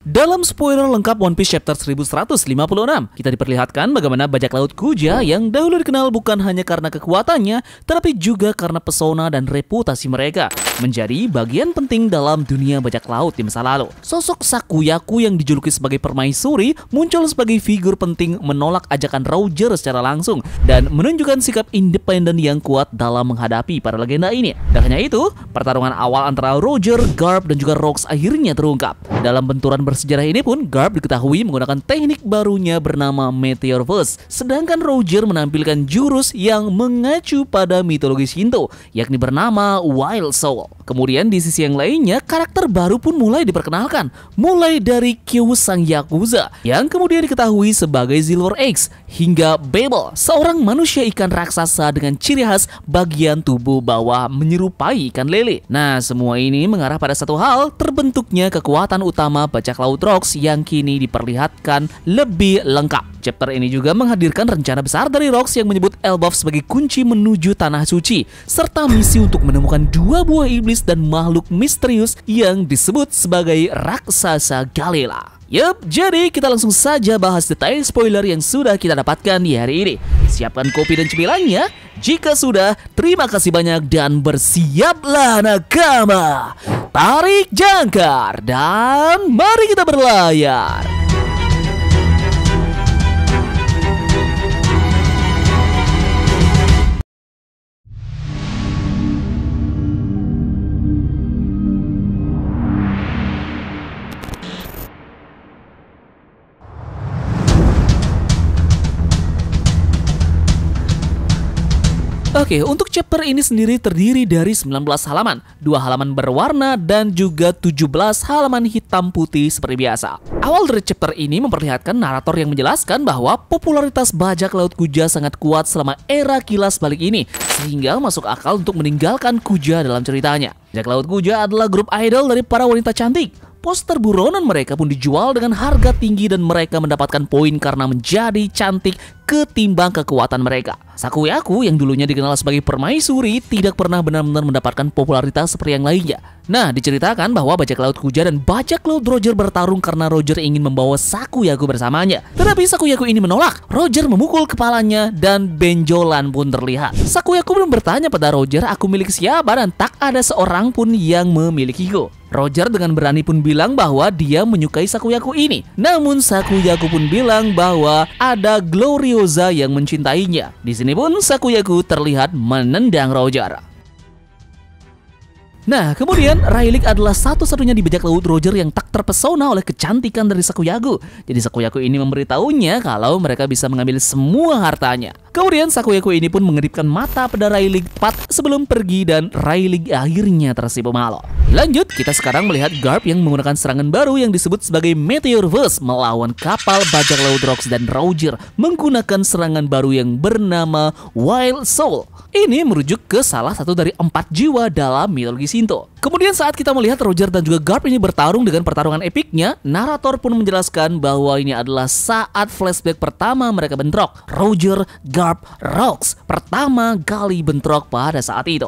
Dalam spoiler lengkap One Piece chapter 1156, kita diperlihatkan bagaimana bajak laut Kuja yang dahulu dikenal bukan hanya karena kekuatannya, tetapi juga karena pesona dan reputasi mereka, menjadi bagian penting dalam dunia bajak laut di masa lalu. Sosok Sakuyaku yang dijuluki sebagai permaisuri muncul sebagai figur penting menolak ajakan Roger secara langsung dan menunjukkan sikap independen yang kuat dalam menghadapi para legenda ini. Dan hanya itu, pertarungan awal antara Roger, Garp, dan juga Rox akhirnya terungkap. Dalam benturan bersejarah ini pun, Garp diketahui menggunakan teknik barunya bernama Meteor Verse, sedangkan Roger menampilkan jurus yang mengacu pada mitologi Shinto, yakni bernama Wild Soul. Kemudian di sisi yang lainnya, karakter baru pun mulai diperkenalkan, mulai dari Kyo sang Yakuza, yang kemudian diketahui sebagai Silver Axe, hingga Babel, seorang manusia ikan raksasa dengan ciri khas bagian tubuh bawah menyerupai ikan lele. Nah, semua ini mengarah pada satu hal, terbentuknya kekuatan utama bajak laut Rox yang kini diperlihatkan lebih lengkap. Chapter ini juga menghadirkan rencana besar dari Rox yang menyebut Elbaf sebagai kunci menuju tanah suci, serta misi untuk menemukan dua buah iblis dan makhluk misterius yang disebut sebagai raksasa Galela. Yup, jadi kita langsung saja bahas detail spoiler yang sudah kita dapatkan di hari ini. Siapkan kopi dan cemilannya. Jika sudah, terima kasih banyak dan bersiaplah nakama. Tarik jangkar dan mari kita berlayar. Oke, untuk chapter ini sendiri terdiri dari 19 halaman, 2 halaman berwarna dan juga 17 halaman hitam putih seperti biasa. Awal dari chapter ini memperlihatkan narator yang menjelaskan bahwa popularitas bajak laut Kuja sangat kuat selama era kilas balik ini, sehingga masuk akal untuk meninggalkan Kuja dalam ceritanya. Bajak laut Kuja adalah grup idol dari para wanita cantik. Poster buronan mereka pun dijual dengan harga tinggi dan mereka mendapatkan poin karena menjadi cantik ketimbang kekuatan mereka. Sakuyaku yang dulunya dikenal sebagai permaisuri tidak pernah benar-benar mendapatkan popularitas seperti yang lainnya. Nah, diceritakan bahwa bajak laut Kuja dan bajak laut Roger bertarung karena Roger ingin membawa Sakuyaku bersamanya. Tetapi Sakuyaku ini menolak. Roger memukul kepalanya dan benjolan pun terlihat. Sakuyaku belum bertanya pada Roger, "Aku milik siapa?" dan tak ada seorang pun yang memilikiku. Roger dengan berani pun bilang bahwa dia menyukai Sakuyaku ini. Namun Sakuyaku pun bilang bahwa ada Gloriosa yang mencintainya. Di sini pun Sakuyaku terlihat menendang Roger. Nah, kemudian Rayleigh adalah satu-satunya di bajak laut Roger yang tak terpesona oleh kecantikan dari Sakuyaku. Jadi Sakuyaku ini memberitahunya kalau mereka bisa mengambil semua hartanya. Kemudian Sakuyaku ini pun mengedipkan mata pada Rayleigh tepat sebelum pergi dan Rayleigh akhirnya tersipu malu. Lanjut, kita sekarang melihat Garp yang menggunakan serangan baru yang disebut sebagai Meteor Verse melawan kapal bajak laut Rox dan Roger menggunakan serangan baru yang bernama Wild Soul. Ini merujuk ke salah satu dari 4 jiwa dalam mitologi Shinto. Kemudian saat kita melihat Roger dan juga Garp ini bertarung dengan pertarungan epiknya, narator pun menjelaskan bahwa ini adalah saat flashback pertama mereka bentrok. Roger, Garp, Rox pertama kali bentrok pada saat itu.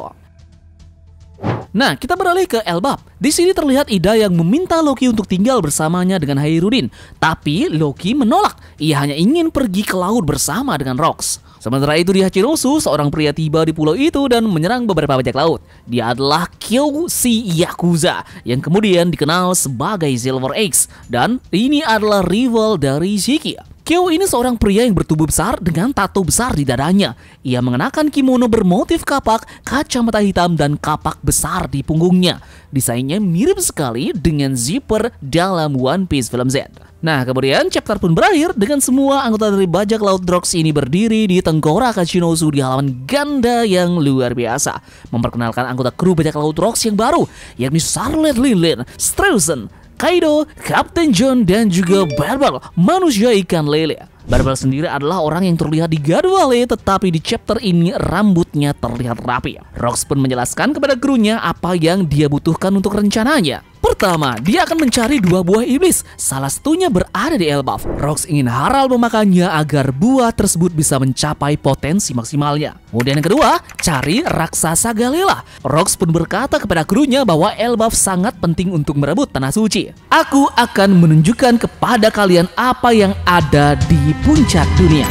Nah, kita beralih ke Elbaf. Di sini terlihat Ida yang meminta Loki untuk tinggal bersamanya dengan Hairudin, tapi Loki menolak. Ia hanya ingin pergi ke laut bersama dengan Rox. Sementara itu di Hachirosu, seorang pria tiba di pulau itu dan menyerang beberapa bajak laut. Dia adalah Kyo si Yakuza yang kemudian dikenal sebagai Silver Axe, dan ini adalah rival dari Shiki. Kyo ini seorang pria yang bertubuh besar dengan tato besar di dadanya. Ia mengenakan kimono bermotif kapak, kacamata hitam, dan kapak besar di punggungnya. Desainnya mirip sekali dengan zipper dalam One Piece film Z. Nah, kemudian chapter pun berakhir dengan semua anggota dari bajak laut Rox ini berdiri di tengkorak Hachinosu di halaman ganda yang luar biasa, memperkenalkan anggota kru bajak laut Rox yang baru, yakni Scarlet Lilin, Strausen, Kaido, Kapten John, dan juga Barbel, manusia ikan lele. Barbel sendiri adalah orang yang terlihat di God Valley, tetapi di chapter ini rambutnya terlihat rapi. Rox pun menjelaskan kepada krunya apa yang dia butuhkan untuk rencananya. Pertama, dia akan mencari 2 buah iblis. Salah satunya berada di Elbaf. Rox ingin Harald memakannya agar buah tersebut bisa mencapai potensi maksimalnya. Kemudian yang kedua, cari raksasa Galela. Rox pun berkata kepada krunya bahwa Elbaf sangat penting untuk merebut tanah suci. Aku akan menunjukkan kepada kalian apa yang ada di puncak dunia.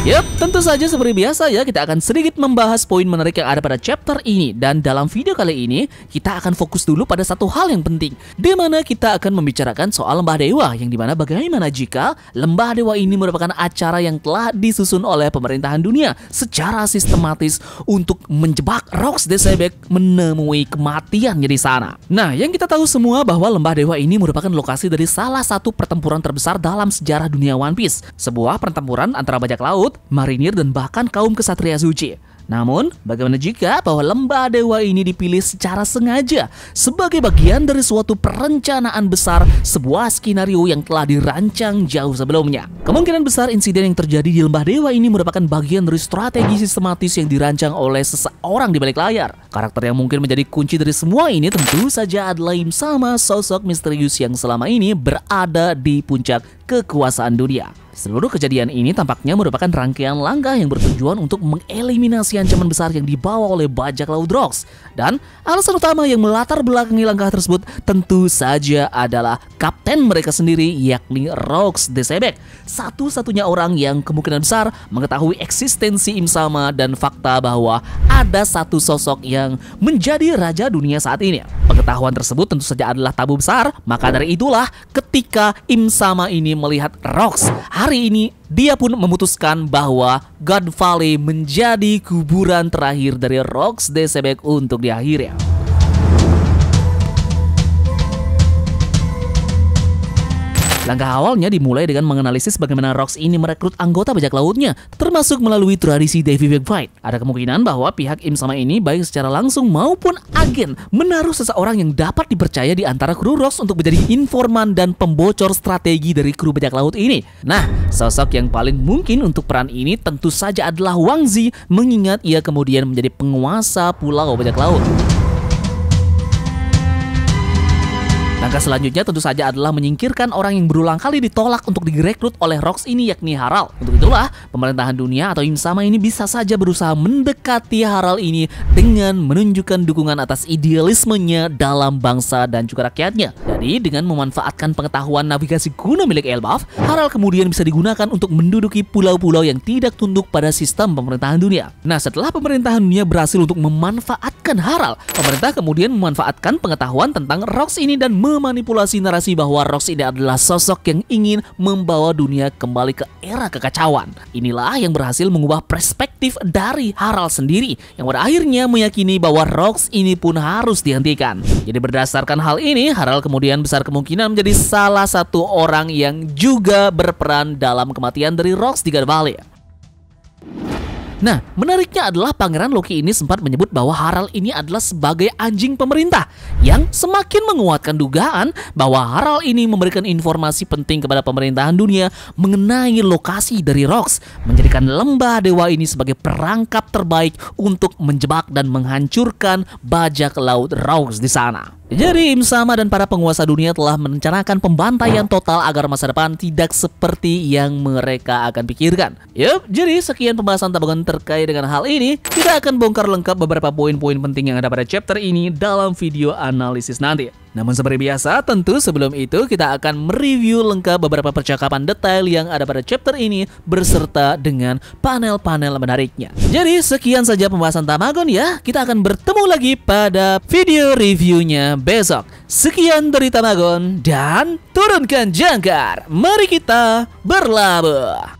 Yap, tentu saja seperti biasa ya, kita akan sedikit membahas poin menarik yang ada pada chapter ini. Dan dalam video kali ini, kita akan fokus dulu pada satu hal yang penting, di mana kita akan membicarakan soal Lembah Dewa, yang dimana bagaimana jika Lembah Dewa ini merupakan acara yang telah disusun oleh pemerintahan dunia secara sistematis untuk menjebak Rox Dezebek menemui kematiannya di sana. Nah, yang kita tahu semua bahwa Lembah Dewa ini merupakan lokasi dari salah satu pertempuran terbesar dalam sejarah dunia One Piece. Sebuah pertempuran antara bajak laut, marinir, dan bahkan kaum kesatria suci. Namun, bagaimana jika bahwa Lembah Dewa ini dipilih secara sengaja sebagai bagian dari suatu perencanaan besar, sebuah skenario yang telah dirancang jauh sebelumnya? Kemungkinan besar insiden yang terjadi di Lembah Dewa ini merupakan bagian dari strategi sistematis yang dirancang oleh seseorang di balik layar. Karakter yang mungkin menjadi kunci dari semua ini tentu saja adalah Im Sama, sosok misterius yang selama ini berada di puncak kekuasaan dunia. Seluruh kejadian ini tampaknya merupakan rangkaian langkah yang bertujuan untuk mengeliminasi ancaman besar yang dibawa oleh bajak laut Rox. Dan alasan utama yang melatar belakangi langkah tersebut tentu saja adalah kapten mereka sendiri, yakni Rox Dezebek. Satu-satunya orang yang kemungkinan besar mengetahui eksistensi Im Sama dan fakta bahwa ada satu sosok yang menjadi raja dunia saat ini. Pengetahuan tersebut tentu saja adalah tabu besar, maka dari itulah ketika Im Sama ini melihat Rox, hari ini dia pun memutuskan bahwa God Valley menjadi kuburan terakhir dari Rox Dezebek untuk diakhiri. Langkah awalnya dimulai dengan menganalisis bagaimana Rox ini merekrut anggota bajak lautnya, termasuk melalui tradisi Davy Backfight. Ada kemungkinan bahwa pihak Im Sama ini baik secara langsung maupun agen menaruh seseorang yang dapat dipercaya di antara kru Rox untuk menjadi informan dan pembocor strategi dari kru bajak laut ini. Nah, sosok yang paling mungkin untuk peran ini tentu saja adalah Wang Zi, mengingat ia kemudian menjadi penguasa pulau bajak laut. Langkah selanjutnya tentu saja adalah menyingkirkan orang yang berulang kali ditolak untuk direkrut oleh Rox ini, yakni Harald. Untuk itulah, pemerintahan dunia atau Im Sama ini bisa saja berusaha mendekati Harald ini dengan menunjukkan dukungan atas idealismenya dalam bangsa dan juga rakyatnya. Jadi, dengan memanfaatkan pengetahuan navigasi kuno milik Elbaf, Harald kemudian bisa digunakan untuk menduduki pulau-pulau yang tidak tunduk pada sistem pemerintahan dunia. Nah, setelah pemerintahan dunia berhasil untuk memanfaatkan Harald, pemerintah kemudian memanfaatkan pengetahuan tentang Rox ini dan memanipulasi narasi bahwa Rox ini adalah sosok yang ingin membawa dunia kembali ke era kekacauan. Inilah yang berhasil mengubah perspektif dari Harald sendiri, yang pada akhirnya meyakini bahwa Rox ini pun harus dihentikan. Jadi berdasarkan hal ini, Harald kemudian besar kemungkinan menjadi salah satu orang yang juga berperan dalam kematian dari Rox di God Valley. Nah, menariknya adalah Pangeran Loki ini sempat menyebut bahwa Harald ini adalah sebagai anjing pemerintah, yang semakin menguatkan dugaan bahwa Harald ini memberikan informasi penting kepada pemerintahan dunia mengenai lokasi dari Rox, menjadikan Lembah Dewa ini sebagai perangkap terbaik untuk menjebak dan menghancurkan bajak laut Rox di sana. Jadi Im Sama dan para penguasa dunia telah merencanakan pembantaian total agar masa depan tidak seperti yang mereka akan pikirkan. Yup, jadi sekian pembahasan tabungan terkait dengan hal ini. Kita akan bongkar lengkap beberapa poin-poin penting yang ada pada chapter ini dalam video analisis nanti. Namun seperti biasa, tentu sebelum itu kita akan mereview lengkap beberapa percakapan detail yang ada pada chapter ini beserta dengan panel-panel menariknya. Jadi sekian saja pembahasan Tamagon ya. Kita akan bertemu lagi pada video reviewnya besok. Sekian dari Tamagon dan turunkan jangkar. Mari kita berlabuh.